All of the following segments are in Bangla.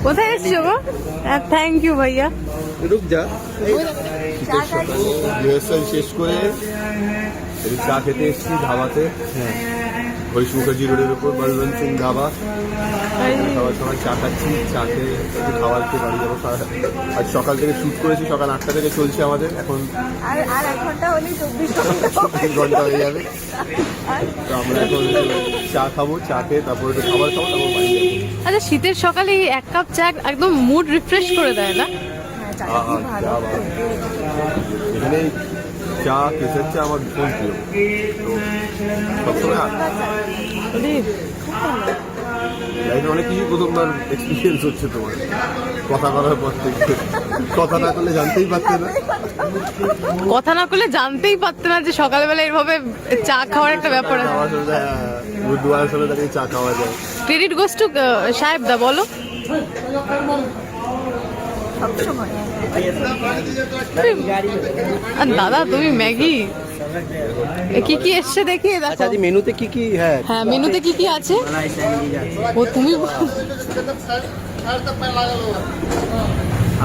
কোথায় এসছো গো? থ্যাংক ইউ ভাইয়া। রুক যা, রিহার্সাল শেষ করে চা খেতে এসেছি ধাবাতে। হরিশ মুখার্জি রোডের উপর বলবন্ত সিং ধাবা। সবার সময় চা খাচ্ছি, চা খেয়ে একটু খাবার খেয়ে বাড়ি যাবো। আজ সকাল থেকে শুট করেছি, সকাল 8টা থেকে চলছে আমাদের। এখন আর 1 ঘন্টা হলেই 24 ঘন্টা হয়ে যাবে। তো আমরা এখন চা খাবো, চা খেয়ে তারপর একটু খাবার খাবো, তারপর বাড়ি যাবো। আচ্ছা, শীতের সকালে 1 কাপ চা একদম মুড রিফ্রেশ করে দেয় না? এখানে চা, কেসের চা আমার ভীষণ প্রিয়। তো সবসময় লাইফে অনেক কিছু প্রথমবার এক্সপিরিয়েন্স হচ্ছে তোমার কথা বলার পর থেকে। কথা না করলে জানতেই পারতে না। কথা না করলে জানতেই পারতে না যে সকালবেলা এভাবে চা খাওয়ার একটা ব্যাপার আছে। দুয়ারের সামনে দাঁড়িয়ে চা খাওয়া যায়। ক্রেডিট গোস টু সাহেব দা, বলো। আর দাদা তুমি ম্যাগি কি কি এসছে দেখি দেখো। মেনুতে কি কি? হ্যাঁ, মেনুতে কি কি আছে? ও তুমি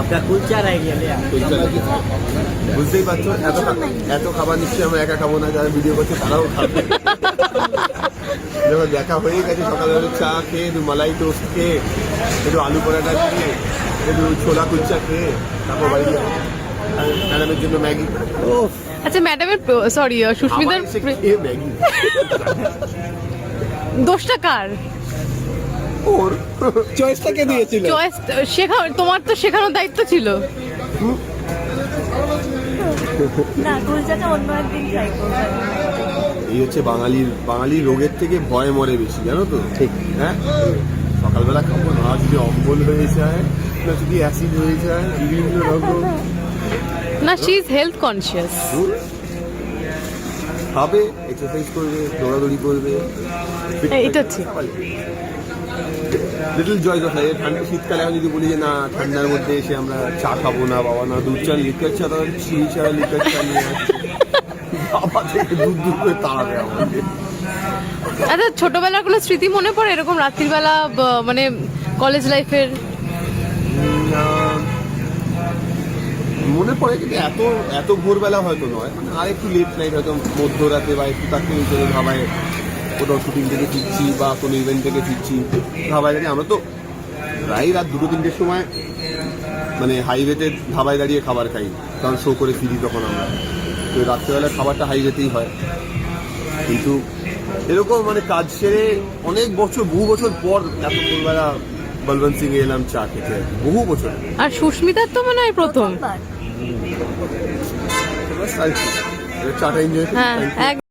আপনার কুলচা রাইডিয়া বুঝতেই পারছো, এত খাবার নিশ্চয়ই আমরা একা খাবো না, যারা ভিডিও করছে তারাও খাবে। যখন দেখা হয়ে গেছে, সকালবেলা চা খেয়ে, একটু মালাই টোস্ট খেয়ে, একটু আলু পরাঠা খেয়ে, একটু ছোলা কুলচা খেয়ে তারপর বাড়ি যাবো। ম্যাডামের জন্য ম্যাগি। আচ্ছা, ম্যাডামের সরি সুস্মিতার ম্যাগি দোষটা কার? ওর চয়েসটা কে দিয়েছিল? চয়েস তোমার তো শেখানোর দায়িত্ব ছিল। না, কুলচাটা অন্য একদিন ট্রাই করব। এই হচ্ছে বাঙালির রোগের থেকে ভয় মরে বেশি, জানো তো? ঠিক। হ্যাঁ, সকালবেলা খাবো না, যদি অম্বল হয়ে যায় না, যদি অ্যাসিড হয়ে যায়, বিভিন্ন রকম। না, শি ইজ হেলথ কনসিয়াস। খাবে, এক্সারসাইজ করবে, দৌড়াদৌড়ি করবে, এটা ঠিক। Little joy of life. ঠান্ডা শীতকালে এখন যদি বলি যে না, ঠান্ডার মধ্যে এসে আমরা চা খাবো না, বাবা না, দুধ চা লিকার চা, তাহলে চিনি চা লিকার চা নিয়ে আসছে। বাবা থেকে দুধ করে তাড়াবে আমাকে। আচ্ছা, ছোটবেলার কোনো স্মৃতি মনে পড়ে এরকম রাত্রিবেলা, মানে কলেজ লাইফের? মনে পড়ে, কিন্তু এত ভোরবেলা হয়তো নয়, মানে আর একটু লেট নাইট, হয়তো মধ্যরাতে বা একটু তার থেকে চলে ধাবায় কোথাও শুটিং থেকে ফিরছি বা কোনো ইভেন্ট থেকে ফিরছি, ধাবায় দাঁড়িয়ে। আমরা তো প্রায় রাত 2-3টের সময় মানে হাইওয়েতে ধাবায় দাঁড়িয়ে খাবার খাই, কারণ শো করে ফিরি তখন আমরা। তো রাত্রেবেলা খাবারটা হাইওয়েতেই হয়। কিন্তু এরকম মানে কাজ সেরে অনেক বছর, বহু বছর পর এত ভোরবেলা বলবন্ত সিং এলাম চা খেতে, বহু বছর। আর সুস্মিতার তো মনে হয় প্রথম। চাটা এনজয়। হ্যাঁ,